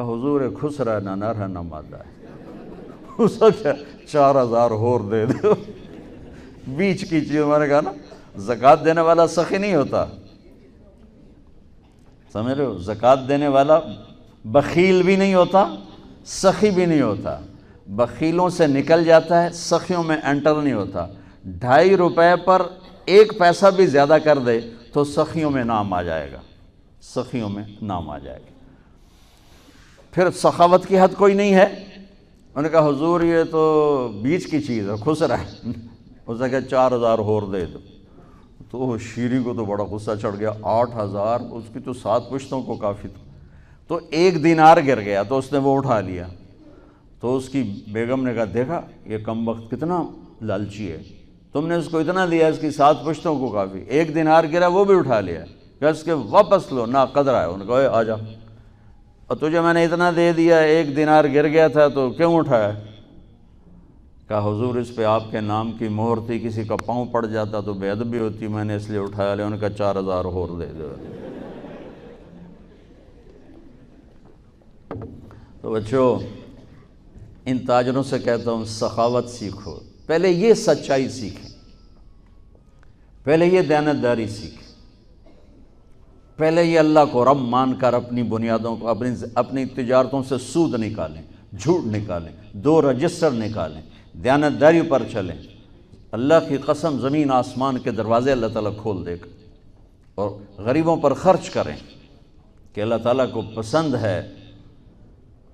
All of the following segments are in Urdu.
کہا حضور خسرا نہ نر ہے نہ مادہ ہے، اس کو کیا 4000 اور دے دو، بیچ کی چیز۔ میں نے کہا نا زکوٰۃ دینے والا سخی نہیں ہوتا، سمجھ رہے ہو؟ زکوٰۃ دینے والا بخیل بھی نہیں ہوتا، سخی بھی نہیں ہوتا، بخیلوں سے نکل جاتا ہے، سخیوں میں انٹر نہیں ہوتا۔ 2.5 روپے پر 1 پیسہ بھی زیادہ کر دے تو سخیوں میں نام آ جائے گا، سخیوں میں نام آ جائے گا۔ پھر سخاوت کی حد کوئی نہیں ہے۔ انہوں نے کہا حضور یہ تو بیچ کی چیز ہے، خسرا ہے۔ اس نے کہا 4000 اور دے دو۔ تو شیری کو تو بڑا غصہ چڑھ گیا، 8000 اس کی تو 7 پشتوں کو کافی تھا۔ تو 1 دینار گر گیا تو اس نے وہ اٹھا لیا۔ تو اس کی بیگم نے کہا دیکھا یہ کم وقت کتنا لالچی ہے، تم نے اس کو اتنا دیا، اس کی 7 پشتوں کو کافی، 1 دینار گرا وہ بھی اٹھا لیا، کہ اس کے واپس لو، نا قدر آئے۔ انہوں نے کہا آ جا، اور تجھے میں نے اتنا دے دیا، 1 دینار گر گیا تھا تو کیوں اٹھایا؟ کہا حضور اس پہ آپ کے نام کی مہر تھی، کسی کا پاؤں پڑ جاتا تو بے ادبی ہوتی، میں نے اس لیے اٹھایا لیا۔ انہوں نے کہا 4000 اور دے دو۔ تو بچوں ان تاجروں سے کہتا ہوں سخاوت سیکھو، پہلے یہ سچائی سیکھیں، پہلے یہ دیانتداری سیکھیں، پہلے یہ اللہ کو رب مان کر اپنی بنیادوں کو، اپنی تجارتوں سے سود نکالیں، جھوٹ نکالیں، 2 رجسٹر نکالیں، دیانتداری پر چلیں۔ اللہ کی قسم زمین آسمان کے دروازے اللہ تعالیٰ کھول دے گا، اور غریبوں پر خرچ کریں کہ اللہ تعالیٰ کو پسند ہے۔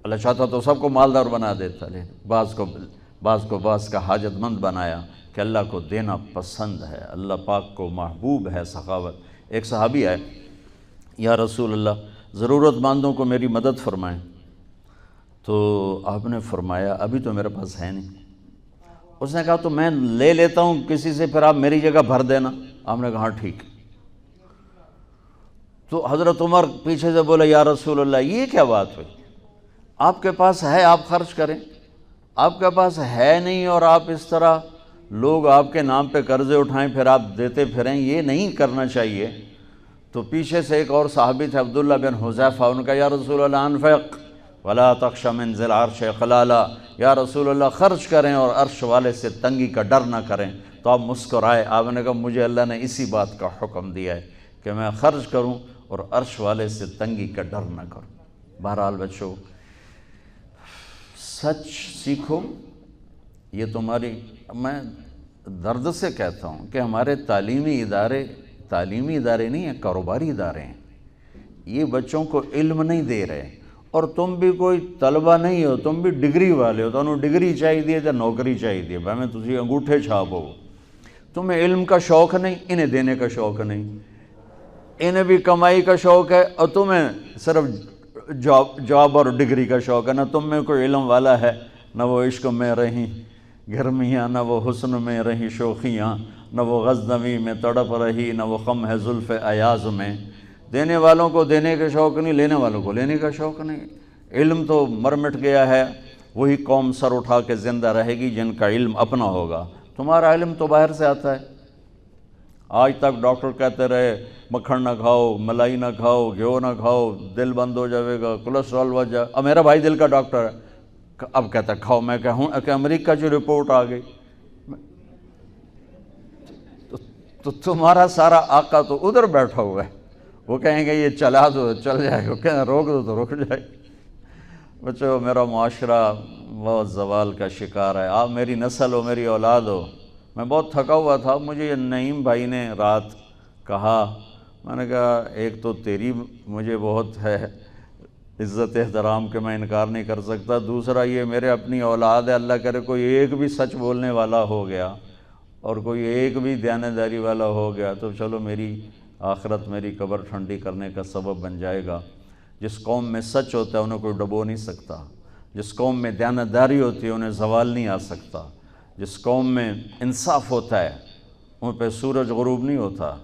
اللہ چاہتا تو سب کو مالدار بنا دیتا، لیکن بعض کا حاجت مند بنایا کہ اللہ کو دینا پسند ہے، اللہ پاک کو محبوب ہے سخاوت۔ ایک صحابی آئے، یا رسول اللہ ضرورت مندوں کو میری مدد فرمائیں۔ تو آپ نے فرمایا ابھی تو میرے پاس ہے نہیں۔ اس نے کہا تو میں لے لیتا ہوں کسی سے، پھر آپ میری جگہ بھر دینا۔ آپ نے کہا ہاں ٹھیک۔ تو حضرت عمر پیچھے سے بولے یا رسول اللہ یہ کیا بات ہوئی؟ آپ کے پاس ہے آپ خرچ کریں، آپ کے پاس ہے نہیں اور آپ اس طرح لوگ آپ کے نام پہ قرضے اٹھائیں پھر آپ دیتے پھریں، یہ نہیں کرنا چاہیے۔ تو پیچھے سے ایک اور صحابی تھے عبداللہ بن حذیفہ، ان کا یا رسول اللہ انفق ولا تخش من ذی العرش خلالا، یا رسول اللہ خرچ کریں اور عرش والے سے تنگی کا ڈر نہ کریں۔ تو آپ مسکرائے، آپ نے کہا مجھے اللہ نے اسی بات کا حکم دیا ہے کہ میں خرچ کروں اور عرش والے سے تنگی کا ڈر نہ کروں۔ بہرحال بچوں سچ سیکھو، یہ تمہاری، میں درد سے کہتا ہوں کہ ہمارے تعلیمی ادارے نہیں ہیں، کاروباری ادارے ہیں۔ یہ بچوں کو علم نہیں دے رہے، اور تم بھی کوئی طلبہ نہیں ہو، تم بھی ڈگری والے ہو، تو انہوں ڈگری چاہیے تو نوکری چاہیے، بھائی میں تجھے انگوٹھے چھاپ ہو۔ تمہیں علم کا شوق نہیں، انہیں دینے کا شوق نہیں، انہیں بھی کمائی کا شوق ہے اور تمہیں صرف جاب اور ڈگری کا شوق ہے۔ نہ تم میں کوئی علم والا ہے، نہ وہ عشق میں رہیں گرمیاں، نہ وہ حسن میں رہیں شوخیاں، نہ وہ غزنوی میں تڑپ رہی، نہ وہ خم ہے زلف ایاز میں۔ دینے والوں کو دینے کا شوق نہیں، لینے والوں کو لینے کا شوق نہیں۔ علم تو مر مٹ گیا ہے، وہی قوم سر اٹھا کے زندہ رہے گی جن کا علم اپنا ہوگا۔ تمہارا علم تو باہر سے آتا ہے۔ آج تک ڈاکٹر کہتے رہے مکھن نہ کھاؤ، ملائی نہ کھاؤ، گھیو نہ کھاؤ، دل بند ہو جائے گا، کولیسٹرول بڑھ جائے۔ اب میرا بھائی دل کا ڈاکٹر ہے، اب کہتا ہے کھاؤ۔ میں کہوں کہ امریکہ کی رپورٹ آ گئی، تو تمہارا سارا آقا تو ادھر بیٹھا ہوا ہے، وہ کہیں گے یہ چلا دو چل جائے گا، کہیں روک دو تو رک جائے گا۔ بچوں میرا معاشرہ بہت زوال کا شکار ہے، آپ میری نسل ہو، میری اولاد ہو۔ میں بہت تھکا ہوا تھا، مجھے یہ نعیم بھائی نے رات کہا، میں نے کہا ایک تو تیری مجھے بہت ہے عزت احترام کہ میں انکار نہیں کر سکتا، دوسرا یہ میرے اپنی اولاد ہے، اللہ کرے کوئی ایک بھی سچ بولنے والا ہو گیا اور کوئی ایک بھی دیانتداری والا ہو گیا تو چلو میری آخرت، میری قبر ٹھنڈی کرنے کا سبب بن جائے گا۔ جس قوم میں سچ ہوتا ہے انہیں کوئی ڈبو نہیں سکتا، جس قوم میں دیانتداری ہوتی ہے انہیں زوال نہیں آ سکتا، جس قوم میں انصاف ہوتا ہے ان پہ سورج غروب نہیں ہوتا،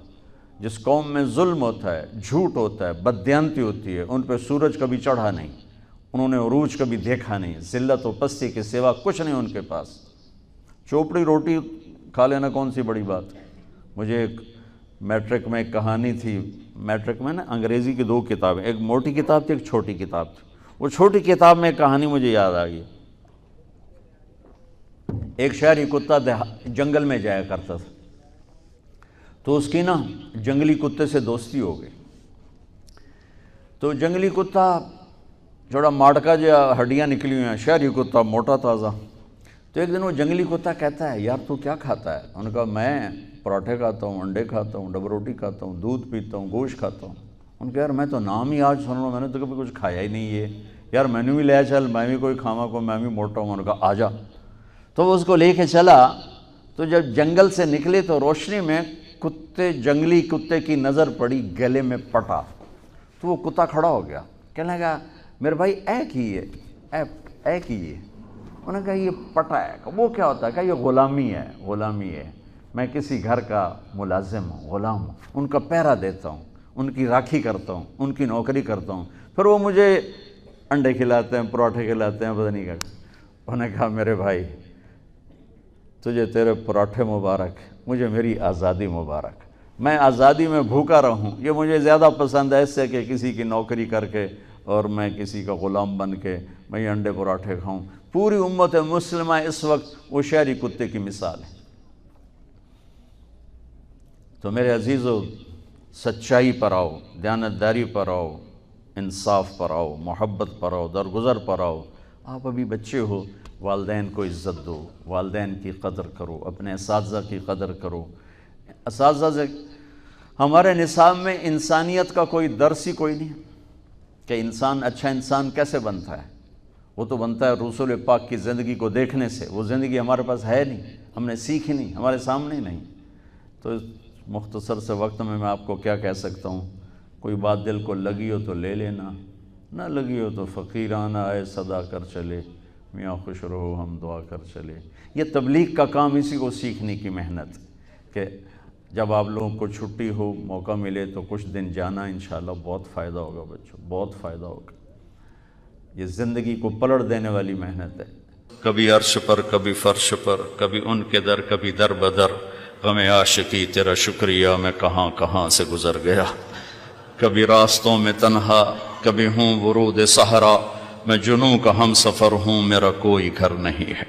جس قوم میں ظلم ہوتا ہے، جھوٹ ہوتا ہے، بددیانتی ہوتی ہے، ان پہ سورج کبھی چڑھا نہیں، انہوں نے عروج کبھی دیکھا نہیں، ذلت و پستی کے سوا کچھ نہیں ان کے پاس۔ چوپڑی روٹی کھا لینا کون سی بڑی بات۔ مجھے ایک میٹرک میں ایک کہانی تھی، میٹرک میں نا انگریزی کی 2 کتابیں، ایک موٹی کتاب تھی ایک چھوٹی کتاب تھی، وہ چھوٹی کتاب میں ایک کہانی مجھے یاد آ گئی. ایک شہری کتا جنگل میں جایا کرتا تھا، تو اس کی نا جنگلی کتے سے دوستی ہو گئی. تو جنگلی کتا تھوڑا ماڑکا جو ہڈیاں نکلی ہوئی ہیں، شہری کتا موٹا تازہ. تو ایک دن وہ جنگلی کتا کہتا ہے یار تو کیا کھاتا ہے؟ انہوں نے کہا میں پراٹھے کھاتا ہوں، انڈے کھاتا ہوں، ڈبل روٹی کھاتا ہوں، دودھ پیتا ہوں، گوشت کھاتا ہوں. ان نے کہا یار میں تو نام ہی آج سن رہا ہوں، میں نے تو کبھی کچھ کھایا ہی نہیں ہے یار، میں نے بھی لے چل، میں بھی کوئی کھاوا کو، میں بھی موٹا ہوں. انہوں نے کہا آ جا. تو وہ اس کو لے کے چلا. تو جب جنگل سے نکلے تو روشنی میں جنگلی کتے کی نظر پڑی گلے میں پٹا. تو وہ کتا کھڑا ہو گیا، کہنے لگا میرے بھائی اے کیے. انہوں نے کہا یہ پٹا ہے. وہ کیا ہوتا ہے؟ کہ یہ غلامی ہے. میں کسی گھر کا ملازم ہوں، غلام ہوں، ان کا پہرا دیتا ہوں، ان کی راکھی کرتا ہوں، ان کی نوکری کرتا ہوں، پھر وہ مجھے انڈے کھلاتے ہیں، پراٹھے کھلاتے ہیں، پتہ نہیں کیا. انہوں نے کہا میرے بھائی تجھے تیرے پراٹھے مبارک، مجھے میری آزادی مبارک. میں آزادی میں بھوکا رہوں یہ مجھے زیادہ پسند ہے اس سے کہ کسی کی نوکری کر کے اور میں کسی کا غلام بن کے میں یہ انڈے پراٹھے کھاؤں. پوری امت مسلمہ اس وقت وہ شہری کتے کی مثال ہے. تو میرے عزیزو، سچائی پر آؤ، دیانتداری پر آؤ، انصاف پر آؤ، محبت پر آؤ، درگزر پر آؤ. آپ ابھی بچے ہو، والدین کو عزت دو، والدین کی قدر کرو، اپنے اساتذہ کی قدر کرو. اساتذہ سے ہمارے نصاب میں انسانیت کا کوئی درس ہی کوئی نہیں کہ انسان اچھا انسان کیسے بنتا ہے. وہ تو بنتا ہے رسول پاک کی زندگی کو دیکھنے سے. وہ زندگی ہمارے پاس ہے نہیں، ہم نے سیکھی نہیں، ہمارے سامنے نہیں. تو مختصر سے وقت میں آپ کو کیا کہہ سکتا ہوں. کوئی بات دل کو لگی ہو تو لے لینا، نہ لگی ہو تو فقیرانہ آئے صدا کر چلے، میاں خوش رہو ہم دعا کر چلے. یہ تبلیغ کا کام اسی کو سیکھنے کی محنت کہ جب آپ لوگوں کو چھٹی ہو، موقع ملے تو کچھ دن جانا، انشاءاللہ بہت فائدہ ہوگا بچوں، بہت فائدہ ہوگا. یہ زندگی کو پلٹ دینے والی محنت ہے. کبھی عرش پر، کبھی فرش پر، کبھی ان کے در، کبھی در بدر. غم عاشقی تیرا شکریہ میں کہاں کہاں سے گزر گیا. کبھی راستوں میں تنہا، کبھی ہوں ورود صحرا. میں جنوں کا ہم سفر ہوں، میرا کوئی گھر نہیں ہے.